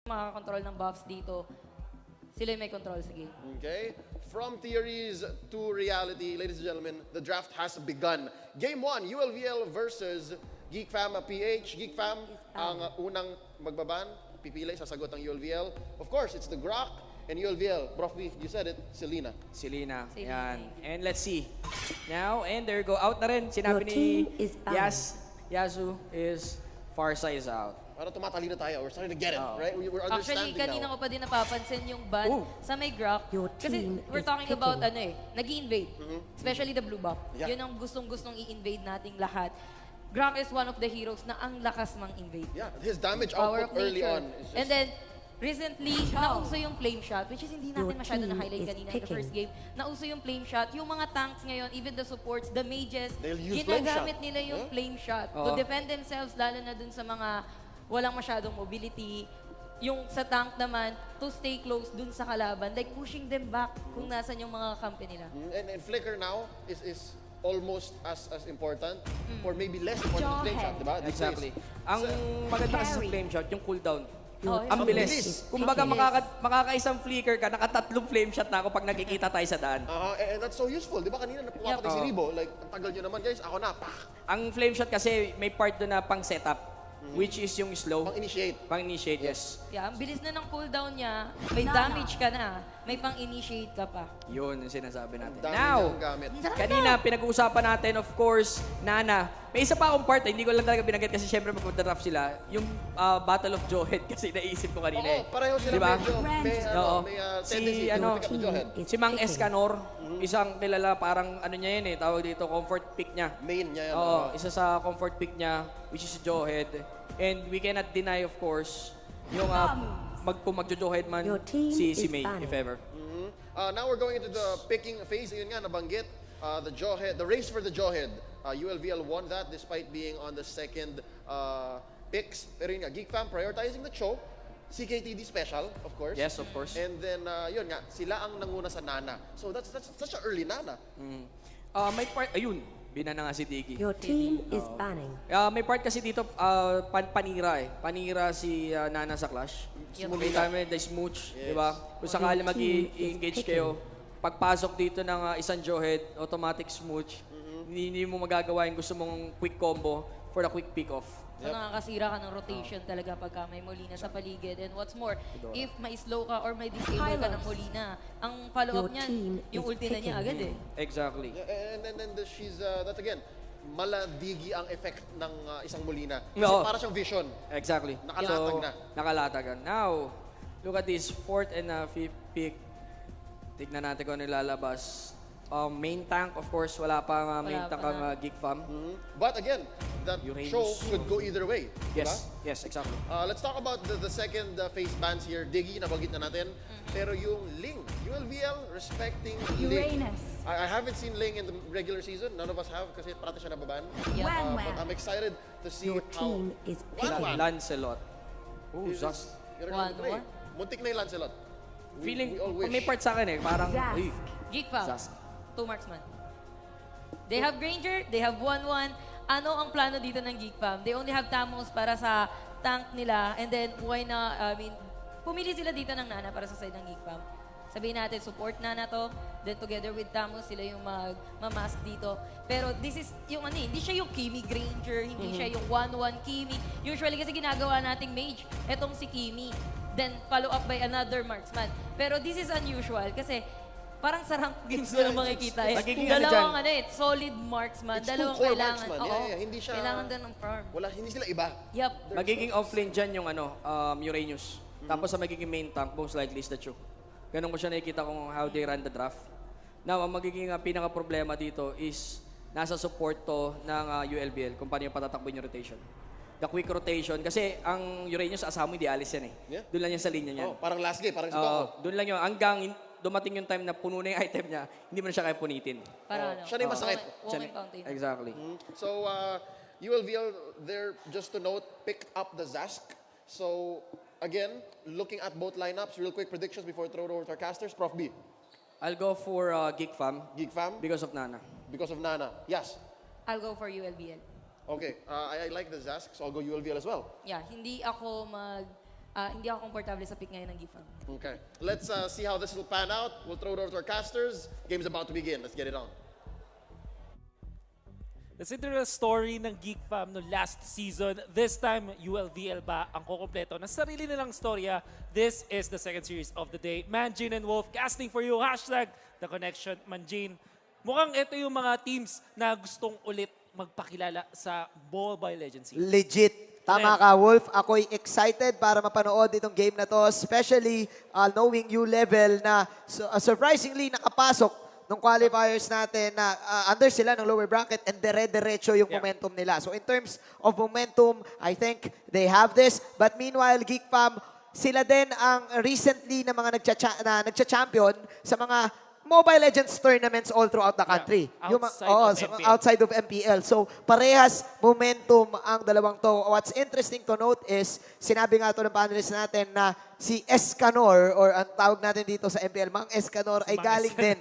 Makakontrol ng buffs dito. Sila yung may control sa game. Okay. From theories to reality, ladies and gentlemen, the draft has begun. Game 1, ULVL versus Geek Fam PH. Geek Fam ang unang magbaban. Pipili, sasagot ang ULVL. Of course, it's the Grok and ULVL. Prof B, you said it, Selena. Selena. Yan. And let's see. Now, and there you go. Out na rin. Sinabi ni Yasu is far size out. Parang tumatalino tayo. We're starting to get it, right? We're Actually, understanding kanina now. ko pa din napapansin yung ban sa may Grok. Kasi we're talking about nag-i-invade. Especially the blue buff. Yeah. Yun ang gustong-gustong i-invade nating lahat. Grok is one of the heroes na ang lakas mang-invade. Yeah, his damage Power output of early nature. on is just... And then, recently, nauso yung flame shot, which is hindi natin masyado na-highlight kanina in the first game. Nauso yung flame shot. Yung mga tanks ngayon, even the supports, the mages, ginagamit nila yung flame shot to defend themselves, lalo na dun sa mga walang masyadong mobility. Yung sa tank naman, to stay close dun sa kalaban, like pushing them back kung nasan yung mga kampi nila. And Flicker now is almost as important or maybe less important than flame shot, di ba? Exactly. Ang maganda kasi sa flame shot, yung cooldown. Ang bilis. bilis. Kumbaga makakaisang flicker ka, nakatatlong flame shot na ako pag nakikita tayo sa daan. And that's so useful. Di ba kanina napapatay si Ribo? Like, ang tagal nyo naman guys, ako na, Ang flame shot kasi may part doon na pang setup. Which is yung slow. Pang-initiate. Pang-initiate, yes. Yeah, ang bilis na ng cooldown niya, may damage ka na, may pang-initiate ka pa. Yun yung sinasabi natin. Dami Now, niyang gamit. kanina pinag-uusapan natin, of course, Nana. May isa pa akong part, hindi ko lang talaga binagit kasi syempre magpa-draft sila. Yung Battle of Jawhead kasi naisip ko kanina eh. Oo, pareho sila Diba? medyo may tendency to pick up the Jawhead. Si Mang Escanor, isang kilala, parang ano niya yun eh, tawag dito, comfort pick niya. Main niya yan. Oo, isa sa comfort pick niya, which is Jawhead. And we cannot deny, of course, yung kung magjo-Jawhead man si May, if ever. Now we're going into the picking phase. Yun nga, nabanggit. The Jawhead, the race for the Jawhead. ULVL won that despite being on the second picks. Pero yun nga, Geek Fam prioritizing the choke. CKTD special, of course. Yes, of course. And then, yun nga, sila ang nanguna sa Nana. So that's such an early Nana. May part, ayun, binana nga si Diggy. Your team is banning. May part kasi dito, panira eh. Panira si Nana sa Clash. May time the smooch, di ba? Kung sakali mag-i-engage kayo, pagpasok dito ng isang Jawhead, automatic smooch, hindi mo magagawa yung gusto mong quick combo for the quick pick-off. So nakakasira ka ng rotation talaga pagka may Molina sa paligid. And what's more, if may slow ka or may disable ka ng Molina, ang follow-up niyan, yung ulti na niya agad eh. Exactly. And then she's, that again, maladigi ang effect ng isang Molina. Kasi Oo. para siyang vision. Exactly. Nakalatag na. Nakalatagan. Now, look at this, fourth and fifth pick. Tignan natin kung ano lalabas. Main tank, of course, wala pa main tank ang Geek Fam. But again, that show could go either way. Yes, yes, exactly. Let's talk about the second phase bans here. Diggy, nabanggit na natin. Pero yung Ling, ULVL respecting Ling. I haven't seen Ling in the regular season. None of us have kasi parati siya nababan. But I'm excited to see Your how... team is Lancelot. Oh, Zas. Muntik na yung Lancelot. Feeling, we all wish. may part sa akin eh, parang, uy, Geek Fam, Zas. 2 marksman. They have Granger, they have 1-1. Ano ang plano dito ng Geek Fam? They only have Tamos para sa tank nila. And then, pumili sila dito ng Nana para sa side ng Geek Fam. Sabihin natin, support Nana to. Then together with Tamos, sila yung mag-mask dito. Pero this is yung hindi siya yung Kimi Granger, hindi siya yung 1-1 Kimi. Usually kasi ginagawa nating mage, etong si Kimi. Then follow up by another marksman. Pero this is unusual kasi parang sa rank games ko lang makikita eh. Dalawang solid marksman. Dalawang kailangan. Hindi siya, kailangan din ng farm. Hindi sila iba. Yep. Magiging offlane dyan yung Uranus. Tapos sa magiging main tank, most likely is the Chu. Ganun ko siya nakikita kung how they run the draft. Now, ang magiging pinaka-problema dito is nasa support to ng ULBL kung paano yung patatakbo yung rotation. The quick rotation. Kasi ang Uranus asama mo, hindi alis yan eh. Yeah. Doon lang yan sa linya niyan. Parang last game, parang sa Toko. Doon lang yun. Hanggang dumating yung time na puno na yung item niya, hindi mo na siya kaya punitin. Para siya na yung masakit. Walking fountain. Exactly. So, ULVL there, just to note, picked up the Zask. So, again, looking at both lineups, real quick predictions before I throw it over to our casters. Prof B. I'll go for Geek Fam. Geek Fam? Because of Nana. Because of Nana. Yes. I'll go for ULBL. Okay. I like the Zask, so I'll go ULVL as well. Yeah, hindi ako hindi ako komportable sa pick ngayon ng Geek Fam. Okay. Let's see how this will pan out. We'll throw it over to our casters. Game's about to begin. Let's get it on. Let's enter the story ng Geek Fam no last season. This time, ULVL ba ang kukumpleto ng sarili nilang storya? This is the second series of the day. Manjin and Wolf casting for you. Hashtag The Connection. Manjin, mukhang ito yung mga teams na gustong ulit magpakilala sa Mobile Legends. Legit. Tama ka, Wolf. Ako'y excited para mapanood itong game na to. Especially knowing Ulvl na surprisingly nakapasok nung qualifiers natin na under sila ng lower bracket and dire-diretso yung momentum nila. So in terms of momentum, I think they have this. But meanwhile, Geek Fam, sila din ang recently na mga nagcha-champion sa mga Mobile Legends tournaments all throughout the country. Outside of MPL. So parehas momentum ang dalawang to. What's interesting to note is, sinabi nga to ng panelists natin na si Escanor, or ang tawag natin dito sa MPL, Mang Escanor, ay galing din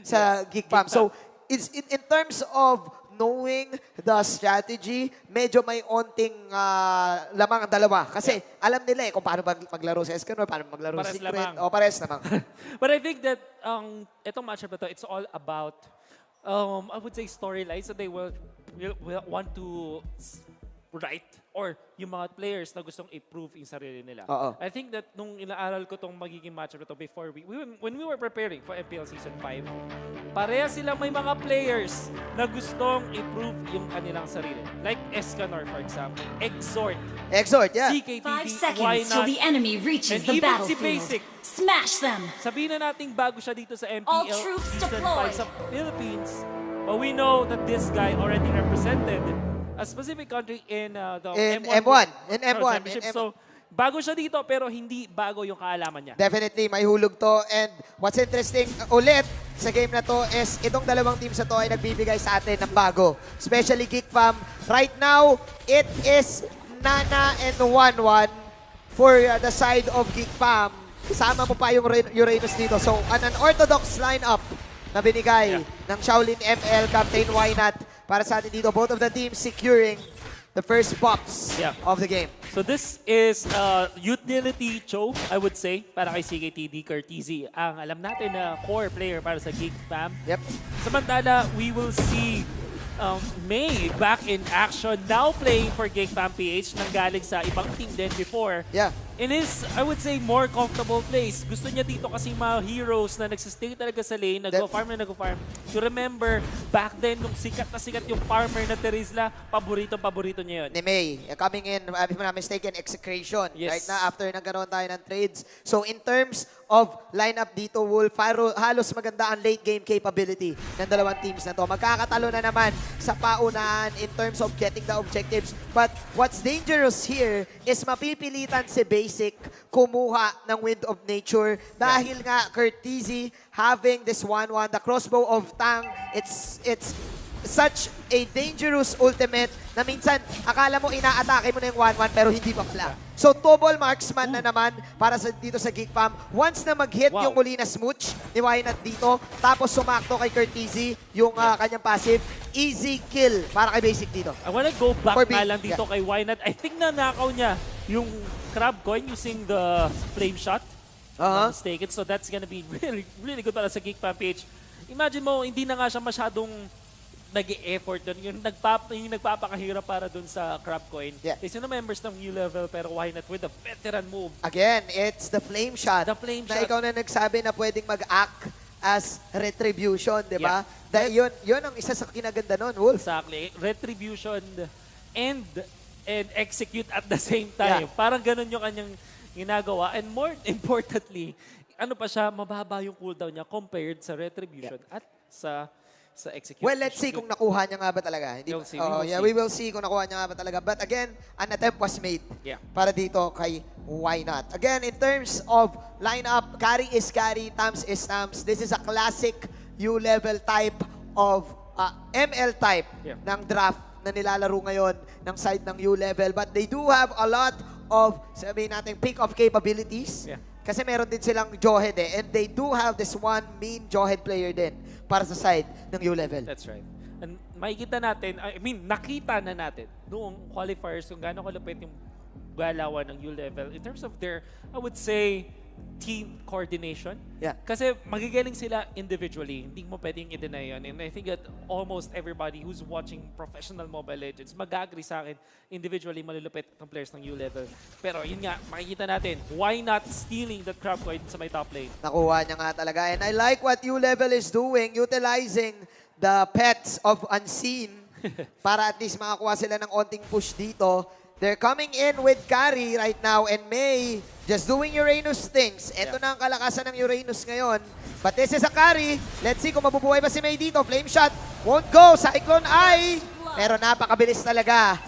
sa Geek Fam. So, in terms of knowing the strategy, medyo may onting lamang ang dalawa. Kasi alam nila kung paano maglaro sa Escanor, paano maglaro sa Secret. O, pares lamang. But I think that itong matchup na to, it's all about, I would say, storylines that they will want to write, or yung mga players na gustong i-prove yung sarili nila. I think that nung inaaral ko tong magiging matchup na to before when we were preparing for MPL Season 5, pareha silang may mga players na gustong i-prove yung kanilang sarili. Like Escanor, for example. Exhort, yeah. CKTV, 5 seconds till the enemy reaches the battlefield. Basic, Smash them! sabihin na nating bago siya dito sa All MPL troops Season 5 deployed. sa Philippines, but we know that this guy already represented a specific country in the M1. Championship. So, bago siya dito, pero hindi bago yung kaalaman niya. Definitely, may hulog to. And what's interesting ulit sa game na to is itong dalawang teams na to ay nagbibigay sa atin ng bago. Especially Geek Fam. Right now, it is Nana and 1-1 for the side of Geek Fam. Kasama mo pa yung Uranus dito. So, an unorthodox lineup na binigay ng Shaolin ML Captain Why Not para sa atin dito. Both of the teams securing the first box of the game. So this is utility Cho, I would say, para kay CKTD Curtizy. Ang alam natin na core player para sa Geek Fam. Samantala, we will see May back in action, now playing for Geek Fam PH, nang galing sa ibang team din before. In his, I would say, more comfortable place. Gusto niya dito kasi mga heroes na nagsistay talaga sa lane, nag-farm na nag-farm. To remember, back then, nung sikat na sikat yung farmer na Terizla, paborito niya yun. Ni May, coming in, if I'm not mistaken, execution. Right na, after nagkaroon tayo ng trades. So in terms of lineup dito, Wolf, halos maganda ang late game capability ng dalawang teams na to. Magkakatalo na naman sa paunahan in terms of getting the objectives. But what's dangerous here is mapipilitan si Basic kumuha ng Wind of Nature dahil nga Curtizy having this 1-1, the crossbow of Tang, it's such a dangerous ultimate na minsan akala mo inaatake mo na yung 1-1 pero hindi pa pala. So double marksman na naman para dito sa Geek Fam. Once na mag-hit yung uli na smooch ni Wynat dito, tapos sumakto kay Curtizy yung kanyang passive, easy kill para kay Basic dito. I wanna go back na lang dito kay Wynat. I think nanakaw niya yung crab coin using the flame shot. Mistaken. So that's gonna be really, really good para sa Geek Fam PH. Imagine mo, hindi na nga siya masyadong nag-e-effort doon. Yung nagpapakahirap para doon sa crab coin. Is yung members ng Ulvl, pero why not with a veteran move? Again, it's the flame shot. The flame na shot. Ikaw na nagsabi na pwedeng mag-act as retribution, di ba? Yun ang isa sa kinaganda nun, Wolf. Exactly. Retribution and execute at the same time. Parang ganun yung kanyang ginagawa. And more importantly, ano pa siya, mababa yung cooldown niya compared sa retribution at sa execution. Well, let's see kung nakuha niya nga ba talaga. We will see kung nakuha niya nga ba talaga. But again, an attempt was made para dito kay Why Not. Again, in terms of lineup, carry is carry, Tams is Tams. This is a classic U-level type of ML type ng draft na nilalaro ngayon ng side ng U-level. But they do have a lot of, sabihin natin, pick-off capabilities. Kasi meron din silang Jawhead and they do have this one main Jawhead player din para sa side ng U-level. That's right. And makikita natin, nakita na natin noong qualifiers kung gaano kalupit yung galawan ng U-Level in terms of their, I would say, team coordination. Yeah. Kasi magigaling sila individually. Hindi mo pwedeng i-deny yun. And I think that almost everybody who's watching professional Mobile Legends mag-agree sa akin, individually malulupit ng players ng U-Level. Pero yun nga, makikita natin, why not stealing that crab coin sa may top lane? Nakuha niya nga talaga. And I like what U-Level is doing, utilizing the pets of Unseen para at least makakuha sila ng onting push dito. They're coming in with carry right now and May just doing Uranus things. Ito na ang kalakasan ng Uranus ngayon. But this is a carry. Let's see kung mabubuhay ba si May dito. Flame shot won't go. Cyclone Eye. Pero napakabilis talaga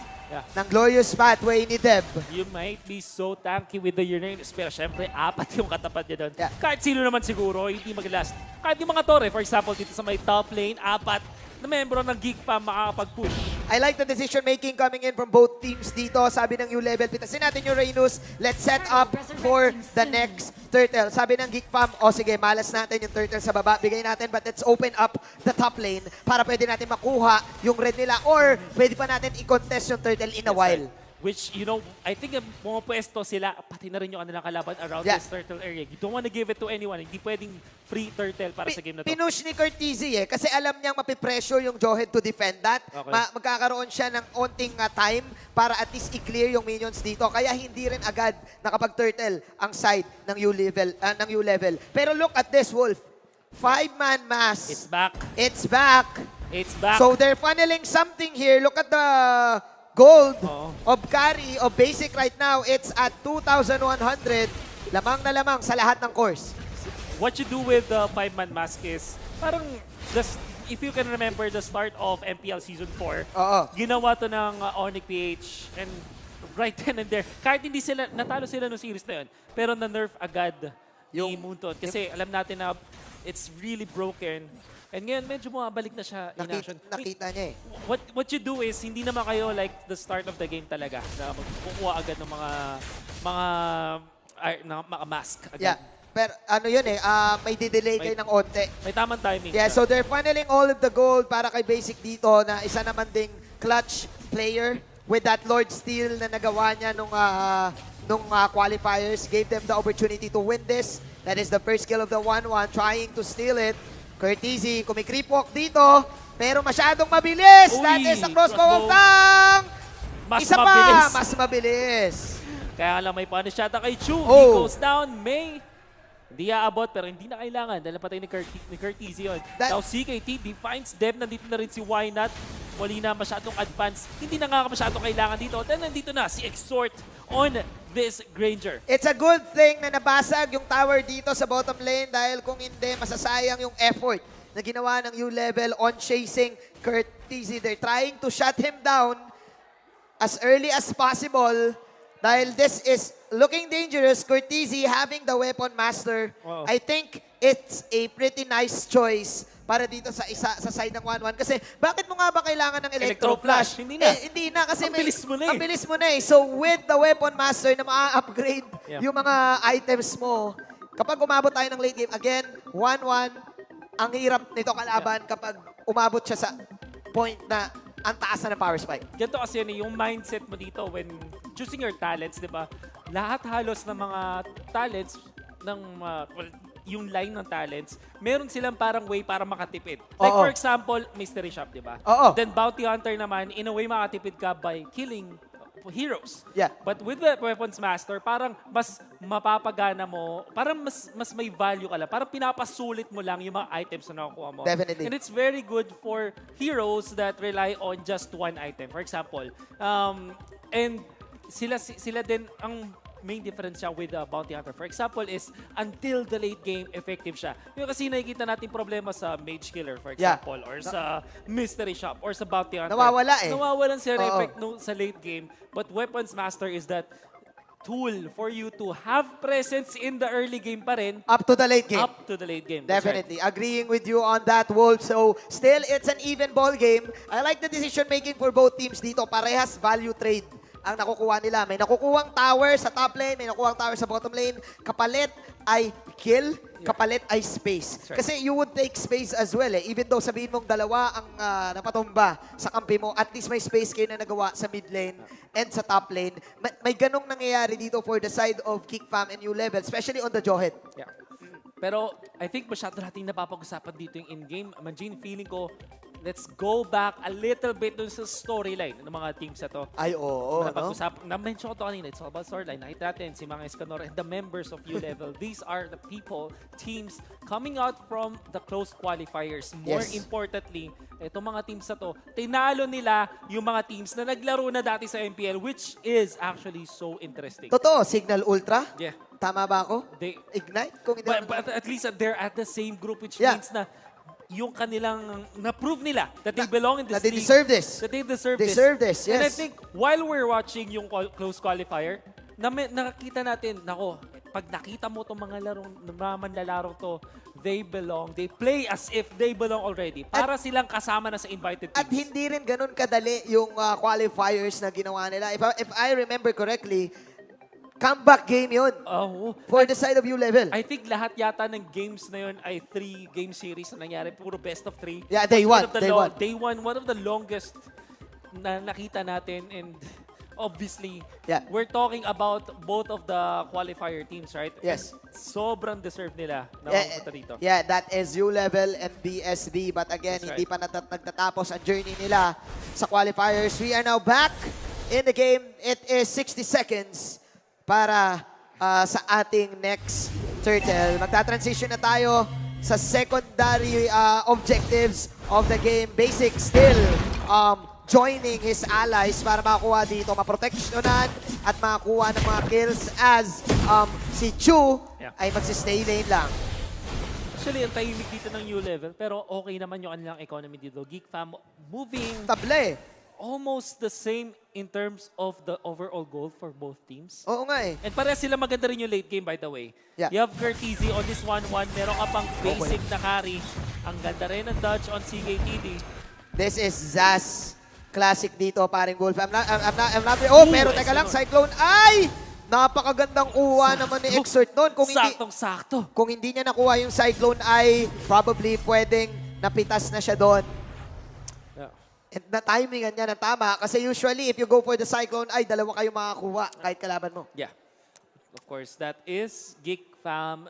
ng glorious pathway ni Deb. You might be so tanky with the Uranus, pero syempre, 4 yung katapat niya doon. Yeah. Kahit sino naman siguro, hindi mag-last. Kahit yung mga Torre, for example, dito sa may top lane, 4 na membro ng Geek pa makakapag-push. I like the decision making coming in from both teams dito. Sabi ng U-Level, pitasin natin yung Uranus. Let's set up for the next turtle. Sabi ng Geek Fam, sige, malas natin yung turtle sa baba. Bigay natin, but let's open up the top lane para pwede natin makuha yung red nila or pwede pa natin i-contest yung turtle in a while. Which, you know, I think pumapwesto sila, pati na rin yung kanilang kalaban around this turtle area. You don't want to give it to anyone. Hindi pwedeng free turtle para sa game na to. Pinush ni Curtizy kasi alam niyang mapipressure yung Jawhead to defend that. Okay. Magkakaroon siya ng onting time para at least i-clear yung minions dito. Kaya hindi rin agad nakapag-turtle ang side ng U-Level. Pero look at this, Wolf. 5-man mass. It's back. It's back. It's back. So they're funneling something here. Look at the gold of carry, of basic right now. It's at 2,100. Lamang na lamang sa lahat ng course. What you do with the 5-man mask is, parang, if you can remember the start of MPL Season 4, ginawa to ng Onyx PH, and right then and there, kahit hindi sila, natalo sila no series na yun, pero na-nerf agad yung Moonton. Kasi alam natin na it's really broken. And ngayon, medyo bumabalik na siya in action. Nakita niya eh. What you do is, hindi naman kayo like the start of the game talaga, na magkukuha agad ng mga mask agad. Yeah. Pero ano yun eh, may didelay kayo ng onte. May tamang timing. Yeah, so they're funneling all of the gold para kay Basic dito na isa naman ding clutch player with that Lord Steel na nagawa niya nung qualifiers. Gave them the opportunity to win this. That is the first kill of the 1-1, trying to steal it. Curtizy, kumikreep walk dito, pero masyadong mabilis. That is a crossbow of Tang. Isa pa, mas mabilis. Kaya lang may punish yata kay Chu. He goes down, May. Hindi aabot, pero hindi na kailangan dahil napatay ni Curtizy yun. Now CKT defines Deb, nandito na rin si Why Not. Wali na masyadong advance. Hindi na nga masyadong kailangan dito. Then nandito na si Exhort on this Granger. It's a good thing na nabasag yung tower dito sa bottom lane dahil kung hindi, masasayang yung effort na ginawa ng U-Level on chasing Curtizy. They're trying to shut him down as early as possible dahil this is looking dangerous. Curtizy having the weapon master. I think it's a pretty nice choice para dito sa side ng 1-1. Kasi bakit mo nga ba kailangan ng Electro Flash? Hindi na. Hindi na kasi ang bilis mo na eh. Ang bilis mo na eh. So with the weapon master na ma-upgrade yung mga items mo, kapag umabot tayo ng late game, again, 1-1, ang hirap nito kalaban kapag umabot siya sa point na ang taas na ng power spike. Ganito kasi yung mindset mo dito when choosing your talents, di ba? Lahat halos ng mga talents ng yung line ng talents, meron silang parang way para makatipid. Like for example, Mystery Shop, di ba? Then Bounty Hunter naman, in a way makatipid ka by killing heroes. Yeah. But with the Weapons Master, parang mas mapapagana mo, parang mas may value ka lang. Parang pinapasulit mo lang yung mga items na nakukuha mo. Definitely. And it's very good for heroes that rely on just one item. For example, and sila din, ang main difference siya with Bounty Hunter. For example, is until the late game, effective siya. Yung kasi nakikita natin problema sa Mage Killer, for example, or sa Mystery Shop, or sa Bounty Hunter. Nawawala eh. Nawawalan sila ng effect sa late game. But Weapons Master is that tool for you to have presence in the early game pa rin. Up to the late game. Up to the late game. Definitely. Right. Agreeing with you on that, Wolf. So, still, it's an even ball game. I like the decision making for both teams dito. Parehas value trade ang nakukuha nila. May nakukuhang tower sa top lane, may nakukuhang tower sa bottom lane. Kapalit ay kill, kapalit ay space. Right. Kasi you would take space as well eh. Even though sabihin mong dalawa ang napatumba sa kampi mo, at least may space kayo na nagawa sa mid lane and sa top lane. May ganong nangyayari dito for the side of Geek Fam and ULevel, especially on the Jawhead. Yeah. Pero I think masyado natin napapag-usapan dito yung in-game. Imagine, feeling ko, let's go back a little bit dun sa storyline ng mga teams na to. Ay, oo, no? Na-mention ko to kanina, it's all about storyline. Nakita natin si mga Escanor and the members of ULevel. These are the people, teams, coming out from the close qualifiers. More importantly, itong mga teams na to, tinalo nila yung mga teams na naglaro na dati sa MPL, which is actually so interesting. Totoo, Signal Ultra? Yeah. Tama ba ako? They, Ignite? Kung hindi but at least they're at the same group, which Yeah. means na yung kanilang na-prove nila that they belong in this that they league. deserve this. That they deserve this. Yes. And I think while we're watching yung close qualifier, nakakita natin, nako, pag nakita mo itong mga manlalarong to, they belong. They play as if they belong already. Para silang kasama na sa invited teams. At hindi rin ganun kadali yung qualifiers na ginawa nila. If I remember correctly, comeback game yun Oh, for the side of ULevel. I think lahat yata ng games na yun ay 3-game series na nangyari. Puro best of 3. Yeah, they won. Day one, one of the longest na nakita natin. And obviously, we're talking about both of the qualifier teams, right? Yes. And sobrang deserve nila na mapunta dito. Yeah, that is ULevel and BSB. But again, That's hindi pa nagtatapos ang journey nila sa qualifiers. We are now back in the game. It is 60 seconds para sa ating next turtle. Magta-transition na tayo sa secondary objectives of the game. Basic still joining his allies para makakuha dito, maproteksyonan at makakuha ng mga kills as si Chu ay magsistay lane lang. Actually, ang tahimik dito ng ULevel, pero okay naman yung kanilang economy dito. Geek Fam moving Table. almost the same in terms of the overall goal for both teams. Oo nga eh. And pareha sila maganda rin yung late game, by the way. Yeah. You have Curtizy on this 1-1. Meron ka pang basic na carry. Ang ganda rin ng dodge on CKTD. This is Zaz. Classic dito, paring Wolf. I'm not oh, pero teka lang, Cyclone. Ay! Napakagandang uwa naman ni Exert noon. Saktong-sakto. Kung hindi niya nakuha yung Cyclone ay probably pwedeng napitas na siya doon. And na-timingan niya ng tama. Kasi usually, if you go for the Cyclone, ay dalawa kayo makakuha kahit kalaban mo. Yeah. Of course, that is Geek Fam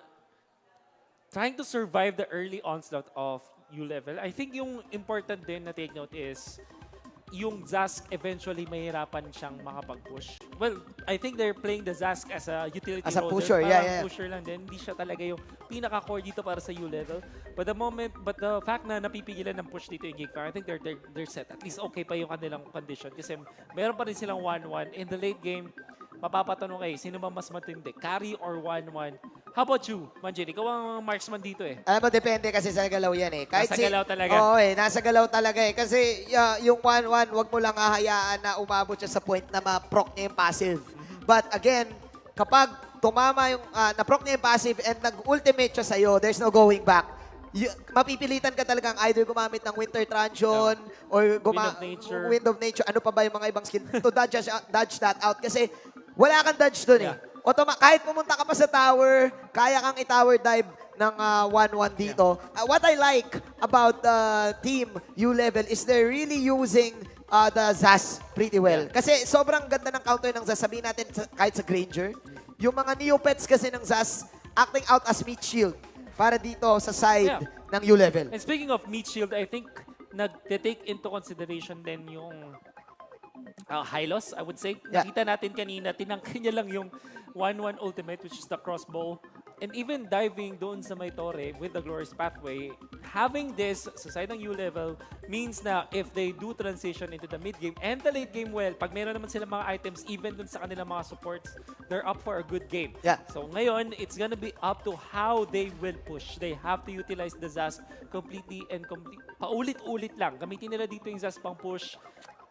trying to survive the early onslaught of ULevel. I think yung important din na take note is yung Zask eventually mahirapan siyang makapag-push. Well, I think they're playing the Zask as a utility as a holder. pusher, Parang pusher lang din. Hindi siya talaga yung pinaka-core dito para sa ULevel. But the fact na napipigilan ng push dito yung Geek Fam, I think they're set. At least okay pa yung kanilang condition. Kasi meron pa rin silang 1-1. In the late game, mapapatanong kayo, sino ba mas matindi? Carry or 1-1? How about you, Manjin? Ikaw ang marksman dito eh. Alam mo, depende kasi sa galaw yan eh. Kahit Nasa galaw talaga. Oo eh, nasa galaw talaga eh. Kasi yung 1-1, wag mo lang hahayaan na umabot siya sa point na ma-proc niya yung passive. But again, kapag tumama yung, na-proc niya yung passive and nag-ultimate siya sa'yo, there's no going back. Mapipilitan ka talagang either gumamit ng Winter Truncheon or Wind of Nature. Ano pa ba yung mga ibang skill to dodge that out? Kasi wala kang dodge dun eh. Kahit pumunta ka pa sa tower, kaya kang i-tower dive ng 1-1 dito. What I like about the team ULevel is they're really using the Zaz pretty well. Kasi sobrang ganda ng counter ng Zaz. Sabihin natin kahit sa Granger. Yung mga Neopets kasi ng Zaz acting out as meat shield para dito sa side ng ULevel. And speaking of meat shield, I think nag-take into consideration din yung Hylos, I would say. Nakita natin kanina, tinangkin niya lang yung 1-1 ultimate, which is the crossbow. And even diving doon sa may torre with the Glorious Pathway, having this sa side ng ULevel means na if they do transition into the mid-game and the late game well, pag meron naman sila mga items, even dun sa kanilang mga supports, they're up for a good game. So ngayon, it's gonna be up to how they will push. They have to utilize the Zaz completely and paulit-ulit lang. Gamitin nila dito yung Zaz pang push.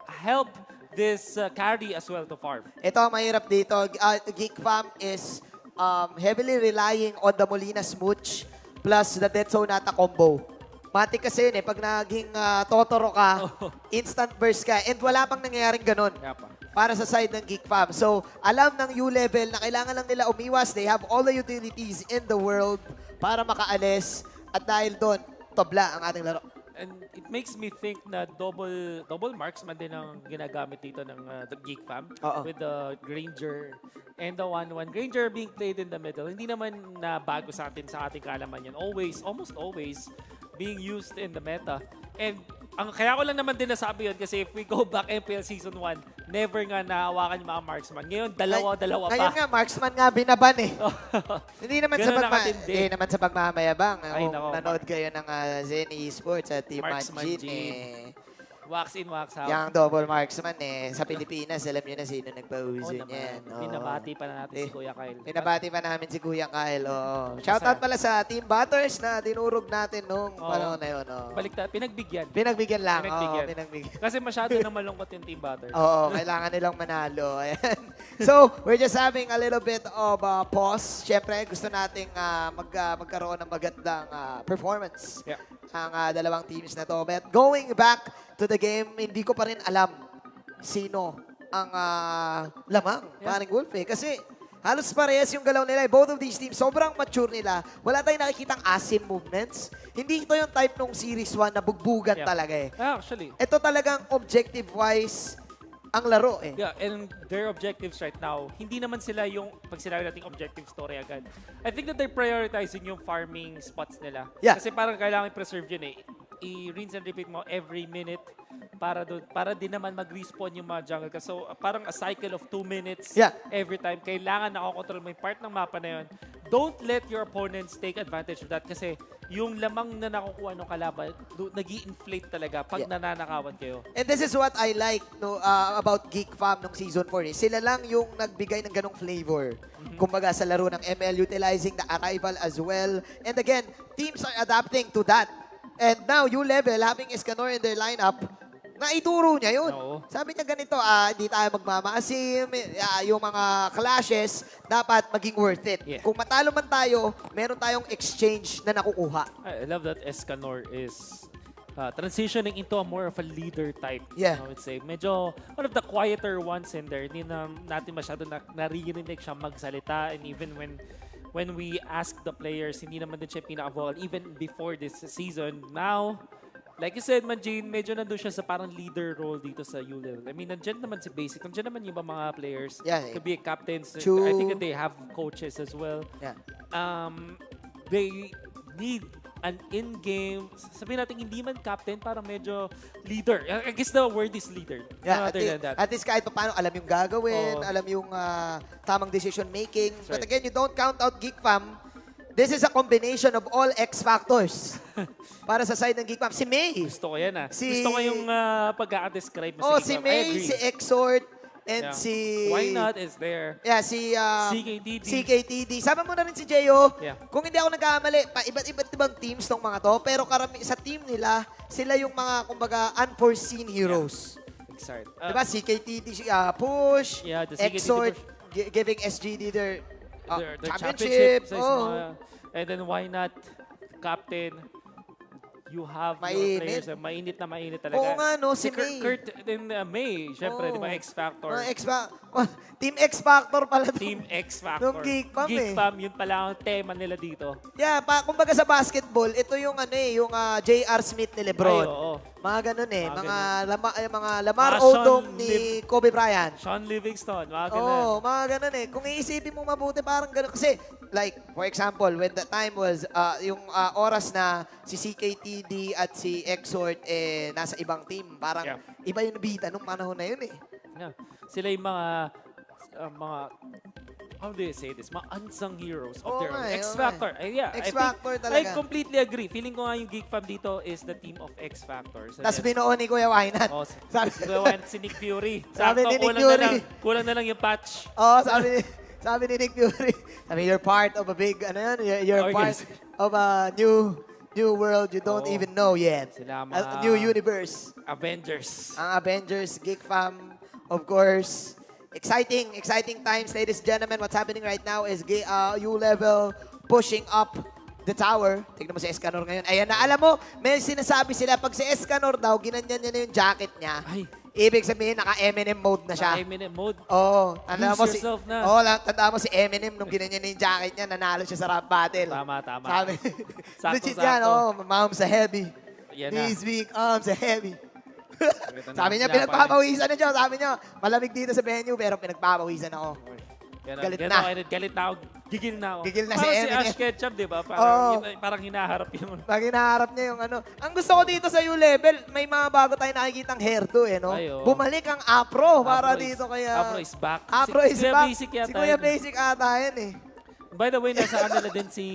Help this carry as well to farm. Ito ang mahirap dito. Geek Fam is heavily relying on the Molina Smooch plus the Dead Zone Nata combo. Matik kasi yun eh, pag naging Totoro ka, instant burst ka, and wala pang nangyayaring ganun Kaya pa. para sa side ng Geek Fam. So, alam ng U-Level na kailangan lang nila umiwas. They have all the utilities in the world para makaalis. At dahil doon, tabla ang ating laro. And it makes me think na double marksman din ang ginagamit dito ng the Geek Fam with the Granger and the 1-1. Granger being played in the middle. Hindi naman na bago sa ating kaalaman yan. Almost always being used in the meta. And kaya ko lang naman din nasabi yun kasi if we go back MPL Season 1, never nga nahawakan yung mga marksman. Ngayon, dalawa pa. Ngayon nga, marksman nga binaban eh. Hindi naman sa Ganun pagmamayabang. Ay, Kung nako. nanood kayo ng Zen Esports at Team Marksman Manjin Jin. eh. Wax in, wax out. Yung double marksman eh. Sa Pilipinas, alam nyo na sino nagpa-uso naman. niyan. Oo. Binabati pa na natin si Kuya Kyle. Pinabati pa namin si Kuya Kyle. Shoutout pala sa Team Batters na dinurog natin nung panahon na yun. Baliktad, pinagbigyan. Pinagbigyan lang. Pinagbigyan. Pinagbigyan. Kasi masyado na malungkot yung team batter. Oo, kailangan nilang manalo. Ayan. So, we're just having a little bit of pause. Siyempre, gusto nating magkaroon ng magandang performance ang dalawang teams na to. But going back to the game, hindi ko pa rin alam sino ang lamang, paring Wolf eh. Kasi halos parehas yung galaw nila. Both of these teams, sobrang mature nila. Wala tayong nakikitang asim movements. Hindi ito yung type nung Series 1 na bugbugan talaga eh. Actually. Ito talagang objective-wise ang laro eh. Yeah, and their objectives right now, hindi naman sila yung, pag sinabi natin objective story agad. I think that they're prioritizing yung farming spots nila. Yeah. Kasi parang kailangan i-preserve yun eh. I-rinse and repeat mo every minute para din naman mag-respawn yung mga jungle. So parang a cycle of 2 minutes every time. Kailangan nakakontrol mo yung part ng mapa na yun. Don't let your opponents take advantage of that kasi yung lamang na nakukuha ng kalaban, nag-i-inflate talaga pag nananakawan kayo. And this is what I like about Geek Fam nung Season 4. Eh. Sila lang yung nagbigay ng ganong flavor. Kumbaga sa laro ng ML, utilizing the arrival as well. And again, teams are adapting to that. And now, U-Level, having Escanor in their lineup, naituro niya yun. Oo. Sabi niya ganito, hindi tayo magmamaasim, yung mga clashes, dapat maging worth it. Yeah. Kung matalo man tayo, meron tayong exchange na nakukuha. I love that Escanor is transitioning into a more of a leader type. Yeah. I would say. Medyo one of the quieter ones in there. Hindi na natin masyado naririnig siya magsalita. And even when we ask the players, hindi naman din siya pinaka-vocal. Even before this season, now, like you said, Manjin, medyo nandun siya sa parang leader role dito sa U-Level. I mean, nandyan naman si Basic. Nandyan naman yung mga players. Yeah. Could be captains. True. I think that they have coaches as well. Yeah. They need an in-game, sabihin natin hindi man captain, parang medyo leader. I guess the word is leader. Yeah, Other than that. at least kahit paano alam yung gagawin, alam yung tamang decision making. But right. again, you don't count out Geek Fam. This is a combination of all X factors para sa side ng Geek Fam. Si May. Gusto ko yan Gusto ko yung pagkaka-describe mo Si sa Geek Fam. I May, agree. si Exort, and Yeah. si... Why not is there. Yeah, si... CKTD. CKTD. Sama mo na rin si Jeyo. Yeah. Kung hindi ako nagkamali, iba't ibang teams tong mga to. Pero sa team nila, sila yung mga, kumbaga, unforeseen heroes. Excited. Diba? CKTD, push, Yeah, the CKTD Exort, push. giving SGD their championship. championship. And then why not captain? You have Mainit. your players na mainit talaga. Oo nga, no, si May. Kurt and May, syempre, Oo. di ba, X-Factor. Team X Factor pala to. Team X-Factor. Nung Geek Fam Geek Fam, yun pala ang tema nila dito. Yeah, kumbaga sa basketball, ito yung yung J.R. Smith ni LeBron. Ay, oo. Mga ganun eh. Mga Lamar Mga Odom Sean ni Kobe Bryant. Sean Livingston, mga ganun. Oo, mga ganun eh. Kung iisipin mo mabuti, parang ganun. Kasi, like, for example, when the time was, yung oras na si CKTD at si Exort nasa ibang team, parang iba yung nabita nung panahon na yun eh. Yeah. Sila yung mga how do you say this? Mga unsung heroes of their own. X-Factor. X-Factor talaga. I completely agree. Feeling ko nga yung Geek Fam dito is the team of X-Factor. So Tapos binuo ni Kuya Wynat. Si Nick Fury. Sabi ni Nick kulang Fury. Kulang na lang yung patch. Sabi ni Nick Fury. Sabi, you're part of a big, you're part of a new world you don't even know yet. Sila A new universe. Avengers. Ang Avengers, Geek Fam, of course. Exciting times, ladies and gentlemen. What's happening right now is U-Level pushing up the tower. Tignan mo si Escanor ngayon. Ayan na, alam mo, may sinasabi sila, pag si Escanor daw, ginanyan niya na yung jacket niya. Ay. Ibig sabihin, naka-Eminem mode na siya. Eminem mode. Oo. Lose Mo yourself na. Oo, tanda mo si Eminem nung ginanyan niya yung jacket niya, nanalo siya sa rap battle. Tama. Sabi, Sakto, legit yan, moms are heavy. Yan na. These weak arms are heavy. Ito na. Sabi niya, pinagpapawisan na siya. Sabi niya, malamig dito sa venue, pero pinagpapawisan ako. Galit na. Galit na ako. Gigil na ako. Gigil na si Parang si Eminem. Ash Ketchum, di ba? Parang hinaharap yung... Pag hinaharap niya yung ano. Ang gusto ko dito sa U-Level, may mga bago tayo nakikitang hairdo no? Ay, oo. Bumalik ang Afro para Afro dito kaya... Afro is back. Afro is Kuya back. Basic yata Si Kuya yun. Basic ata yan By the way, nasa kanila din si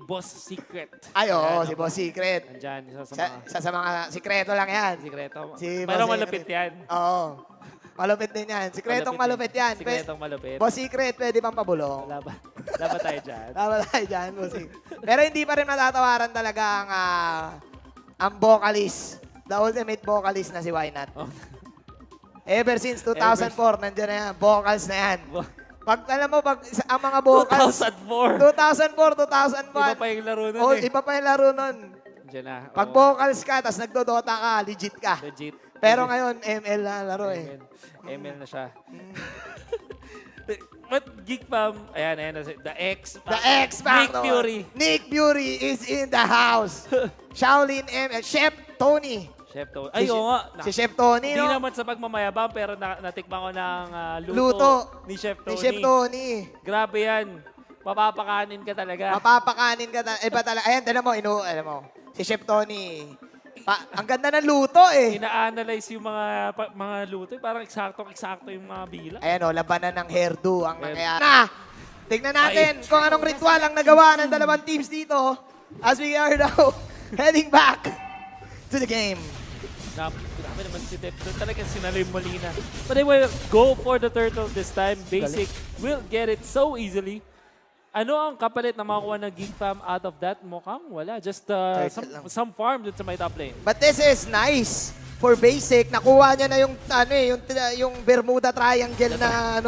Boss Secret. Ay, oo, Ayan, si Boss Secret. Andyan, isa Sa mga sikreto lang yan. Sikreto. Si Pero Boss malupit Secret. yan. Oo. Malupit din yan. Sikretong malupit yan. Sikretong malupit. Boss Secret, pwede bang pabulong? Laban tayo dyan. Tama tayo dyan, Boss Secret. Pero hindi pa rin matatawaran talaga ang vocalist. The ultimate vocalist na si Why Not. Oh. Ever since 2004, nandiyan na yan. Vocals na yan. Pag, alam mo, ang mga vocals... 2004. 2004, 2001. Iba pa yung laro nun Oh, eh. iba pa yung laro nun. Diyan na. Pag oo. vocals ka, tapos nagdodota ka, legit ka. Legit. Pero ngayon, ML na laro eh. ML na siya. But Geek Fam, ayan, the X. The X Nick Factor. Fury. Nick Fury is in the house. Shaolin ML. Chef Tony. Chef Tony. Ay, oo nga. Si Chef Tony, Hindi no? naman sa pagmamayabang, pero natikman ko ng Luto. ni Chef Tony. Ni Chef Tony. Grabe yan. Mapapakanin ka talaga. Mapapakanin ka talaga. Iba talaga. Ayan, alam mo. Si Chef Tony. Ang ganda ng luto eh. Ina-analyze yung mga luto. Parang eksakto yung mga bilang. Ayan o, labanan ng hairdo ang nangyayari. Tignan natin kung anong ritual ang nagawa ng dalawang teams dito as we are now heading back to the game. Grabe naman si Tep. Talagang sinalim Molina. But they will go for the turtle this time. Basic will get it so easily. Ano ang kapalit na makuha ng Geek Fam out of that? Mukhang wala. Just some farm dun sa may top lane. But this is nice for Basic. Nakuha niya na yung Bermuda Triangle na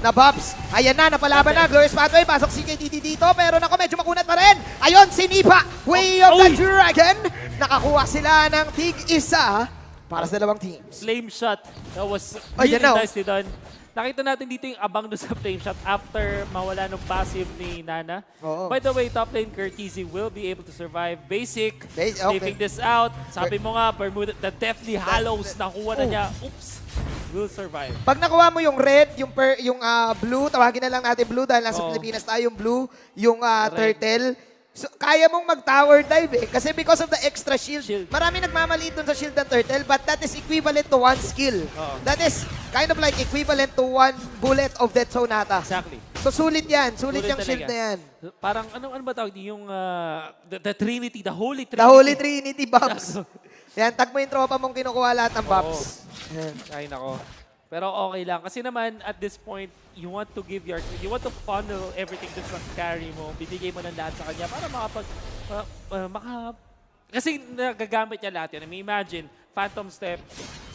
na buffs. Ayan na, napalaban na. Glorious Pathway. Pasok si KTT dito. Pero nako, medyo makunat pa rin. Ayun, sinipa. Way of the Dragon. Nakakuha sila ng tig-isa para sa dalawang teams. Flame shot. That was really nicely done. Nakita natin dito yung abang doon sa flame shot after mawala ng passive ni Nana. Oo. By the way, top lane Curtizy will be able to survive. Basic, okay. sniffing this out. Sabi mo nga, Bermuda, the Deathly Hallows, nakuha na niya. Oops, will survive. Pag nakuha mo yung red, yung blue, tawagin na lang natin blue dahil nasa Pilipinas tayo, yung blue, yung turtle, so, kaya mong mag-tower dive eh. Kasi because of the extra shield. Marami nagmamaliit dun sa shield ng turtle, but that is equivalent to one skill. That is kind of like equivalent to one bullet of Death Sonata. Exactly. So sulit yan. Sulit yung shield na yan. Parang ano ba tawag? Yung the Trinity, the Holy Trinity. The Holy Trinity buffs. Yan, tag mo yung tropa mong kinukuha lahat ng buffs. Ay nako. Pero okay lang. Kasi naman, at this point, you want to funnel everything dun sa carry mo. Bibigay mo ng lahat sa kanya para kasi nagagamit niya lahat yan. I mean, imagine, Phantom Step,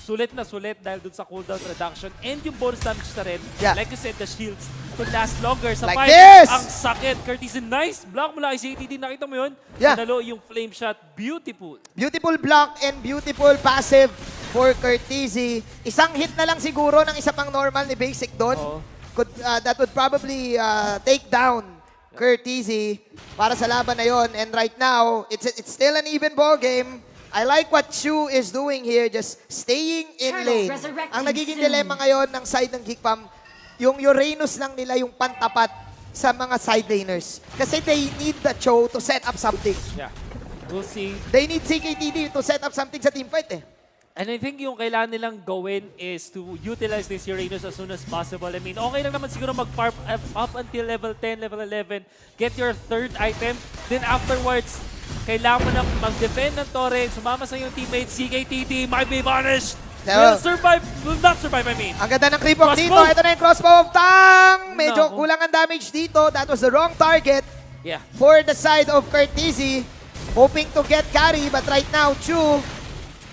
sulit na sulit dahil dun sa cooldown reduction and yung bonus damage na rin. Yeah. Like you said, the shields could last longer. Sa like fight, this! ang sakit. Curtis, nice block mula kay CTD. Nakita mo yun? Yeah. Nanalo yung flame shot. Beautiful. Beautiful block and beautiful passive for Curtizy. Isang hit na lang siguro ng isa pang normal ni Basic doon. That would probably take down Curtizy para sa laban na yon. And right now, it's still an even ball game. I like what Chu is doing here, just staying in lane. Ang nagiging dilemma ngayon ng side ng Geek Fam, yung Uranus lang nila yung pantapat sa mga side laners. Kasi they need the Cho to set up something. Yeah. We'll see. They need CKTD to set up something sa teamfight eh. And I think yung kailangan nilang gawin is to utilize this Uranus as soon as possible. I mean, okay lang naman siguro mag-farm up until level 10, level 11, get your third item, then afterwards, kailangan mo nang mag-defend ng torre, sumama sa iyong teammates, CKTD might be banished. Will not survive, I mean. Ang ganda ng creep dito. Ito na yung crossbow of Tang. Medyo kulang ang damage dito. That was the wrong target for the side of Curtizy. Hoping to get carry, but right now, Chu,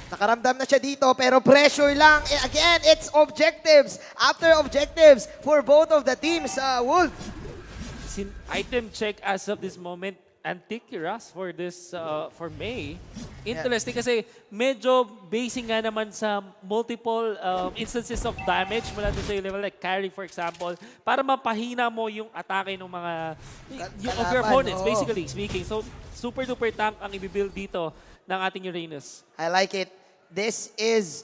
nakaramdam na siya dito, pero pressure lang. Again, it's objectives. After objectives for both of the teams, Wolf. Item check as of this moment, Antiquiras for this, for May. Interesting kasi medyo basing nga naman sa multiple instances of damage mula doon sa level like carry for example para mapahina mo yung atake ng mga of your opponents basically speaking. So super duper tank ang ibibuild dito ng ating Uranus. I like it. This is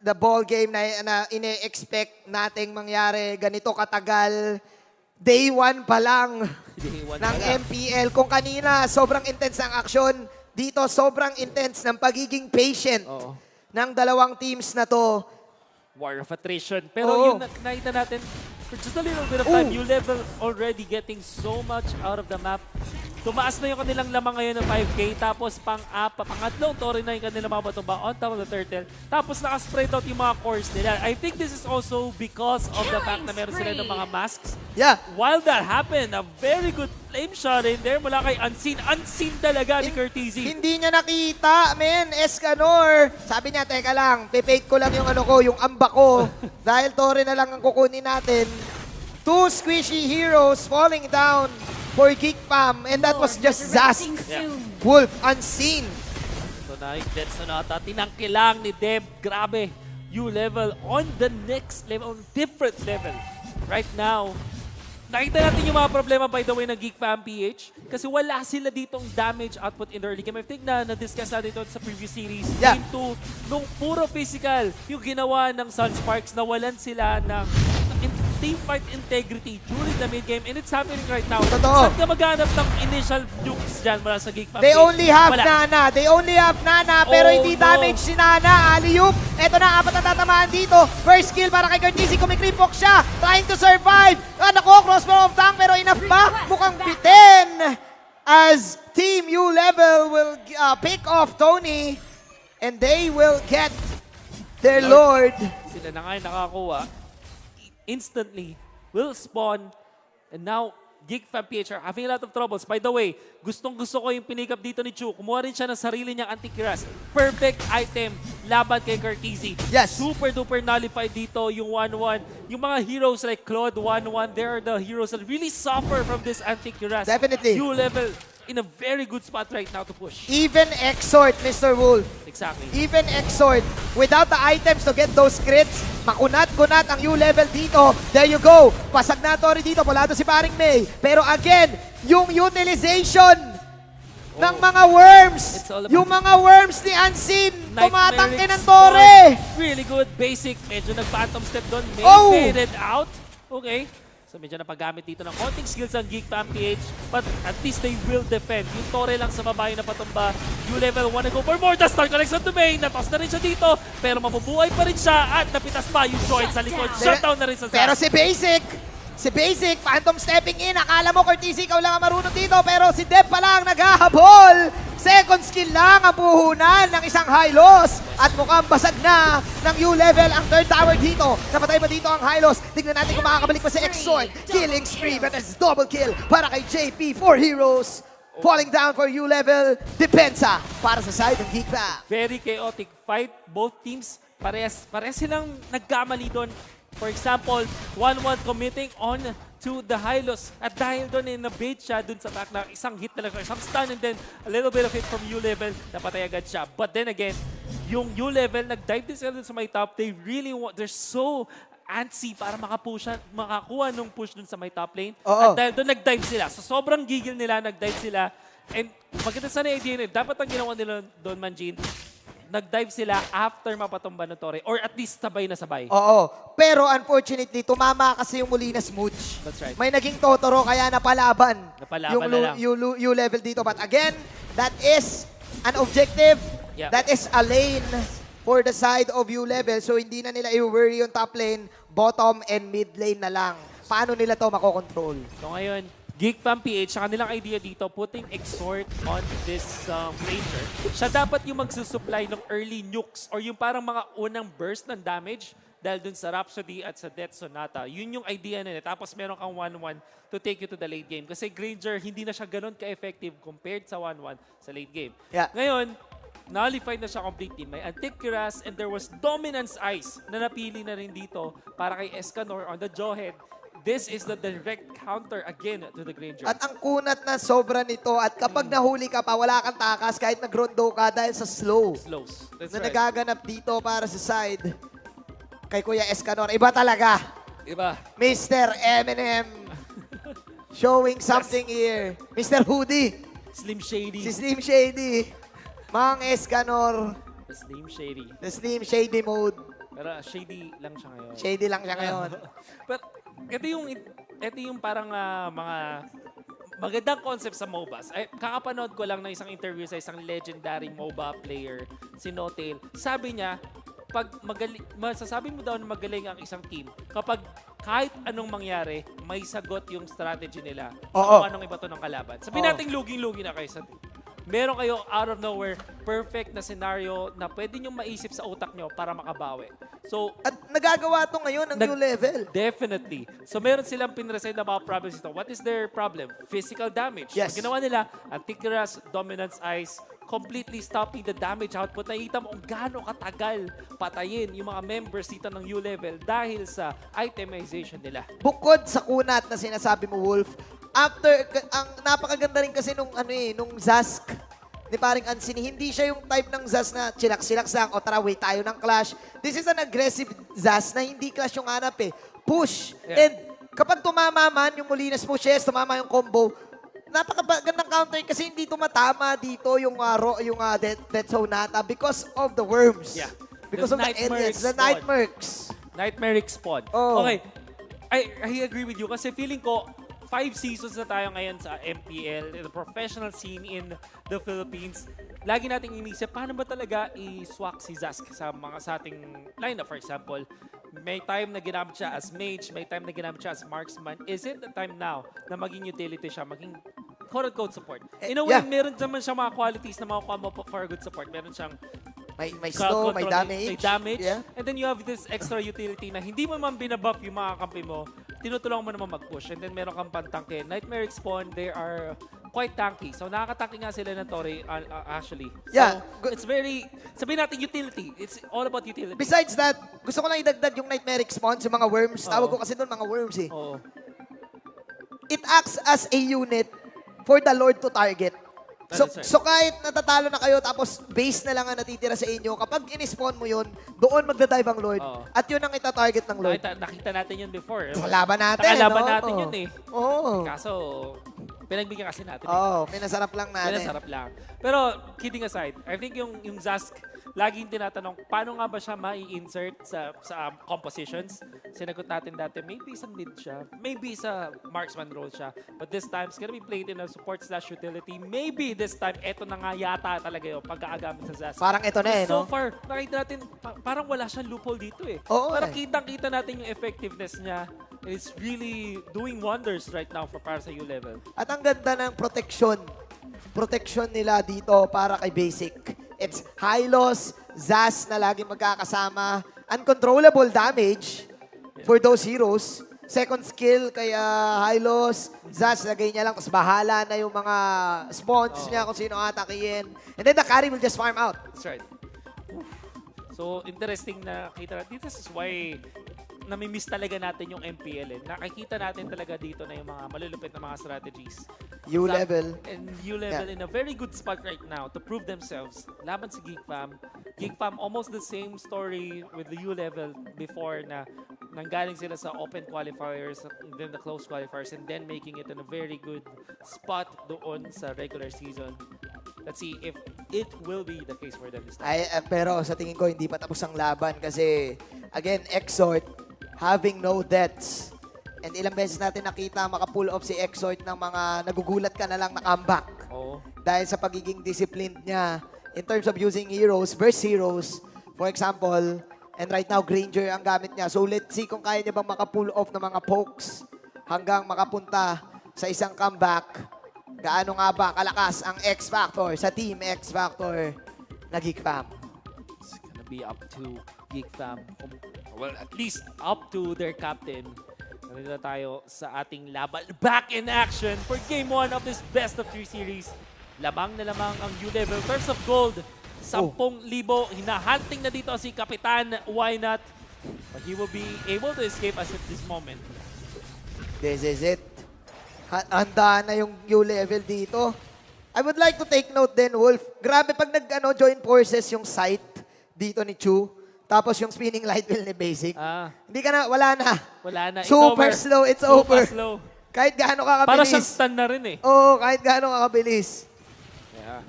the ball game na ine-expect nating mangyari ganito katagal. Day 1 pa lang ng MPL. Kung kanina sobrang intense ang aksyon, dito sobrang intense ng pagiging patient ng dalawang teams na to. War of attrition. Pero yung nakita natin, for just a little bit of time, Ulvl already getting so much out of the map. Tumaas na yung kanilang lamang ngayon ng 5K, tapos pangatlong Torre na yung kanilang mga batumba on top of the turtle. Tapos naka-spread out yung mga cores nila. I think this is also because of the fact na meron sila ng mga masks. Yeah. While that happened, a very good flame shot in there mula kay Unseen. Unseen talaga ni Curtizy. Hindi niya nakita, men. Escanor. Sabi niya, teka lang, pipake ko lang yung yung amba ko. Dahil Torre na lang ang kukunin natin. 2 squishy heroes falling down for Geek Fam, and that was just Zask. Wolf, Unseen. So na-dead Sonata, tinangkilang ni Deb. Grabe, Ulvl on the next level, on different level. Right now, nakita natin yung mga problema by the way ng Geek Fam PH kasi wala sila ditong damage output in the early game. I think na-discuss natin ito sa previous series. Yeah. Into, nung puro physical, yung ginawa ng Sunsparks, nawalan sila ng team fight integrity during the mid-game, and it's happening right now. Totoo. Saan ka maghanap ng initial nukes dyan mula sa Geek Fam? They only have Wala. Nana. They only have Nana, pero hindi damage si Nana. Alley-oop. Ito na, 4 na tatamaan dito. First kill para kay Curtizy. Kumikrimpok siya. Trying to survive. Nako, crossbow of tank, pero enough ba? Mukhang bitin. As Team Ulvl will pick off Tony, and they will get their Lord. Sila na nga yung nakakuha. Instantly will spawn, and now Geek Fam PH are having a lot of troubles. By the way, gustong-gusto ko yung pinikap dito ni Chu. Kumuha rin siya ng sarili niyang Antiquiras. Perfect item laban kay Curtizy. Yes. Super duper nullified dito yung 1-1. Yung mga heroes like Claude 1-1, they are the heroes that really suffer from this Antiquiras. Definitely. Ulvl in a very good spot right now to push. Even Exort, Mr. Wolf. Exactly. Even Exort, without the items to get those crits, makunat-kunat ang Ulvl dito. There you go. Pasag na Tori dito. Pulado si paring May. Pero again, yung utilization ng mga worms. Yung mga worms ni Unseen. Tumatangke ng Torre. Really good. Basic. Medyo nag-phantom step doon. Made it out. Okay. So medyo napagamit dito ng konting skills ang Geek Fam PH, but at least they will defend. Yung Torre lang sa babae na patumba. Ulvl wanna go for more. The star connection to May. Natos na rin siya dito, pero mabubuhay pa rin siya at napitas pa yung joint sa likod. Shutdown na rin sa Zask. Pero si Basic, phantom stepping in. Akala mo, Curtizy, ikaw lang ang marunong dito, pero si Deb pa lang naghahabol. Second skill lang ang puhunan ng isang Hylos. At mukhang basag na ng Ulvl ang third tower dito. Napatay ba dito ang Hylos? Tignan natin kung makakabalik pa si Exort. Killing spree, but it's double kill para kay JP. 4 heroes falling down for Ulvl. Depensa para sa side ng Geek Fam. Very chaotic fight. Both teams, parehas silang nagkamali doon. For example, 1-1 committing on to the Hylos. At dahil doon na-bait siya doon sa back na isang hit talaga, isang stun, and then a little bit of hit from Ulvl, napatay agad siya. But then again, yung Ulvl, nag-dive din sila sa my top. They really want, they're so antsy para makakuha nung push dun sa my top lane. At dahil doon, nag-dive sila. So sobrang gigil nila, nag-dive sila. And maganda sana yung idea nila. Dapat ang ginawa nila doon, Manjin, nag-dive sila after mapatumba ng Torre. Or at least sabay na sabay. Oo. Pero unfortunately, tumama kasi yung muli na Smooch. That's right. May naging Totoro kaya napalaban. Napalaban na lang. Yung Ulvl dito. But again, that is an objective. Yeah. That is a lane for the side of Ulvl. So hindi na nila i-worry yung top lane, bottom and mid lane na lang. Paano nila to makokontrol? So ngayon, Geek Fam PH, sa kanilang idea dito, putting Exort on this ranger. Siya dapat yung magsusupply ng early nukes or yung parang mga unang burst ng damage dahil dun sa Rhapsody at sa Death Sonata. Yun yung idea nila. Tapos meron kang 1-1 to take you to the late game. Kasi Granger, hindi na siya ganun ka-effective compared sa 1-1 sa late game. Yeah. Ngayon, nullified na siya completely. May Antiquiras and there was Dominance Ice na napili na rin dito para kay Escanor on the Jawhead. this is the direct counter again to the Granger. At ang kunat na sobra nito, at kapag nahuli ka pa, wala kang takas kahit nag-rondo ka dahil sa slow. Slows. That's Na right. nagaganap dito para sa side kay Kuya Escanor. Iba talaga. Iba. Mr. Eminem. Showing something here. Mr. Hoodie. Slim Shady. Si Slim Shady. Mang Escanor. The Slim Shady. The Slim Shady mode. Pero shady lang siya ngayon. Shady lang siya ngayon. Pero ito yung parang mga magandang concept sa MOBAs. Ay, kakapanood ko lang ng isang interview sa isang legendary MOBA player, si Notail. Sabi niya, pag masasabi mo daw na magaling ang isang team kapag kahit anong mangyari, may sagot yung strategy nila. Oo. Kung anong iba to ng kalaban. Sabihin natin luging-lugi na kayo sa team. Meron kayo out of nowhere, perfect na scenario na pwede nyo maisip sa utak nyo para makabawi. So, At nagagawa to ngayon ng new level. definitely. So, meron silang pinresent na mga problems ito. What is their problem? Physical damage. Yes. Ang ginawa nila, Antikyras, Dominance Ice, completely stopping the damage output. Nakikita mo kung gaano katagal patayin yung mga members dito ng U-Level dahil sa itemization nila. Bukod sa kunat na sinasabi mo, Wolf, ang napakaganda rin kasi nung Zask ni paring Unseen, hindi siya yung type ng Zask na chillax-chillax lang, o tara, wait tayo ng clash. This is an aggressive Zask na hindi clash yung hanap eh. Push. Yeah. And kapag tumama man yung Molinas pushes, tumama yung combo, napakagandang counter kasi hindi tumatama dito yung death zone nata because of the worms. Yeah. Because The of the Nightmare aliens, the spawn. Nightmerks. Nightmaric spawn. Oh. Okay. I agree with you kasi feeling ko 5 seasons na tayo ngayon sa MPL, the professional scene in the Philippines. Lagi nating inisip, paano ba talaga i-swak si Zask sa ating lineup, for example? May time na ginamit siya as mage, may time na ginamit siya as marksman. Is it the time now na maging utility siya, maging quote-unquote support? In a way, Yeah. meron naman siyang mga qualities na makukuha mo for a good support. Meron siyang May crowd slow, may control, damage. may damage. Yeah. And then you have this extra utility na hindi mo man binabuff yung mga kampi mo, tinutulungan mo naman mag-push. And then meron kang pantangke. Nightmare Spawn, they are quite tanky. So nakakatanky nga sila ng Tori, actually. So Yeah. it's very, sabihin natin utility. It's all about utility. Besides that, gusto ko lang idagdag yung Nightmaric Spawns, yung mga worms. Tawag ko kasi doon mga worms eh. Oo. It acts as a unit for the Lord to target. So, That is right. so kahit natatalo na kayo tapos base na lang ang natitira sa inyo, kapag in-spawn mo yun, doon magda-dive ang Lord. Oo. At yun ang itatarget ng Lord. Nakita natin yun before. Sa laban natin, Nakalaban no? natin yun eh. Oo. Kaso, pinagbigyan kasi natin. Oo, pinasarap lang natin. Sarap lang. Pero kidding aside, I think yung Zask, laging tinatanong, paano nga ba siya mai-insert sa compositions? Sinagot natin dati, maybe sa mid siya, maybe sa marksman role siya. But this time, it's gonna be played in a support/utility. Maybe this time, eto na nga yata talaga yung pagkaagamit sa Zask. Parang ito na eh, So no? far, nakita natin, parang wala siyang loophole dito eh. Oo, Parang eh. kitang-kita natin yung effectiveness niya. It's really doing wonders right now para sa U-Level. At ang ganda ng protection. Protection nila dito para kay Basic. It's Hylos, Zaz na laging magkakasama. Uncontrollable damage for those heroes. Second skill kay Hylos, Zaz lagay niya lang, tapos bahala na yung mga spawns niya kung sino atakihin. And then the carry will just farm out. That's right. So, interesting na kita natin. This is why namimiss talaga natin yung MPL. Nakikita natin talaga dito na yung mga malulupit na mga strategies. U-level. And U-level in a very good spot right now to prove themselves. Laban si Geek Fam. Geek Fam, almost the same story with the U-level before na nanggaling sila sa open qualifiers, then the close qualifiers, and then making it in a very good spot doon sa regular season. Let's see if it will be the case for them this time. Pero sa tingin ko, hindi pa tapos ang laban kasi, again, Exort, having no deaths. And ilang beses natin nakita maka-pull off si Exort ng mga nagugulat ka na lang na comeback. Oo. Dahil sa pagiging disciplined niya in terms of using heroes, burst heroes, for example, and right now, Granger ang gamit niya. So let's see kung kaya niya bang maka-pull off ng mga pokes hanggang makapunta sa isang comeback. Gaano nga ba kalakas ang X-Factor sa Team X-Factor na Geek Fam? It's gonna be up to Geek Fam. Well, at least up to their captain. Nandito tayo sa ating laban. Back in action for Game 1 of this Best of 3 series. Lamang na lamang ang U-Level. First of Gold, 10,000. Hinahunting na dito si Kapitan. Why not? But he will be able to escape as of this moment. This is it. Handa na yung U-level dito. I would like to take note din, Wolf. Grabe pag join forces yung sight dito ni Chu. Tapos yung spinning light wheel ni Basic. Hindi ka na, wala na. Wala na. It's Super over. slow, it's Super over. slow. Kahit gaano ka Para kabilis. siyang stun na rin eh. Oo, kahit gaano ka kabilis. Yeah.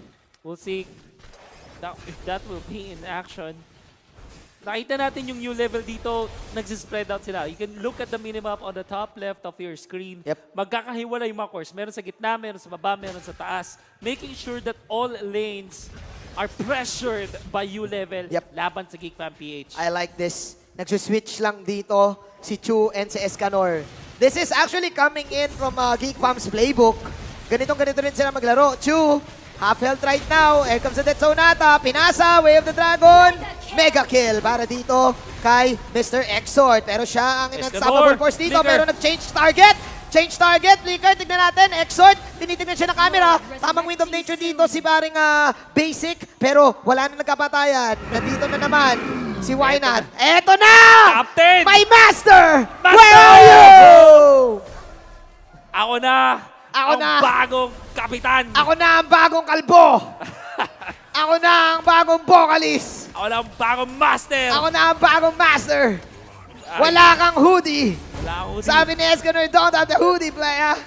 We'll see if that will be in action. Nakita natin yung new level dito, nagsispread out sila. You can look at the minimap on the top left of your screen. Yep. Magkakahiwala yung mga cores. Meron sa gitna, meron sa baba, meron sa taas. Making sure that all lanes are pressured by U-level laban sa Geek Fam PH. I like this. Nagsuswitch lang dito si Chu and si Escanor. This is actually coming in from Geek Fam's playbook. Ganito rin sila maglaro. Chu, half health right now. Here comes the death zone nata. Pinasa, Way of the Dragon. Mega kill para dito kay Mr. Exort. Pero siya ang unstoppable force dito. Pero nag-change target. Change target. Flicker, tignan natin. Exort, tinitignan siya ng camera. Tamang wind of nature dito si paring Basic. Pero wala na nagkapatayan. Nandito na naman si Wynat. Eto na! Captain! My master! Master! Where are you? Ako na! Ako ang na! bagong kapitan! Ako na ang bagong kalbo! Ako na ang bagong vocalist! Ako na ang bagong master! Ako na ang bagong master! Wala kang hoodie! Wala akong hoodie. Sabi ni Escanor, don't have the hoodie, playa.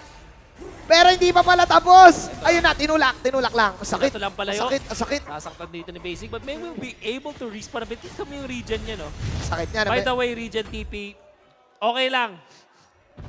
Pero hindi pa pala tapos. Ayun na, tinulak lang. Sakit. Ito lang pala yun. Sakit. Nasaktan dito ni Basic, but may will be able to respawn a bit. Ito yung region niya, no? Sakit niya. By the way, region TP, okay lang.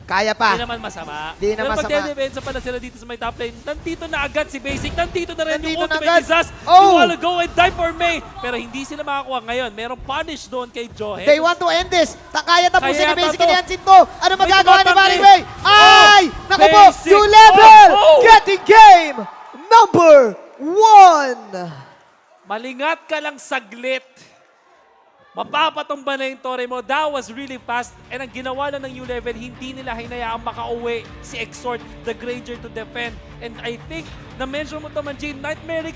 Kaya pa. Hindi naman masama. Di na Pero masama. pag dedepensa pala sila dito sa may top lane, nandito na agad si Basic. Nandito na rin Nandito yung na ultimate agad. ni Zaz. Oh! You wanna go and die for May. Pero hindi sila makakuha ngayon. Merong punish doon kay Johe. They want to end this. Kaya tapusin Kaya ni Basic to. ni Hansin to. Ano magagawa ni tumatang Barry eh. Way? Ay! Naku po! Basic. New level! Oh! Getting game number 1! Malingat ka lang saglit. Mapapatumba na yung tore mo. That was really fast. And ang ginawa na ng new level, hindi nila hinayaang makauwi si Exort, the Granger to defend. And I think, na-mention mo to man, Jane, Nightmare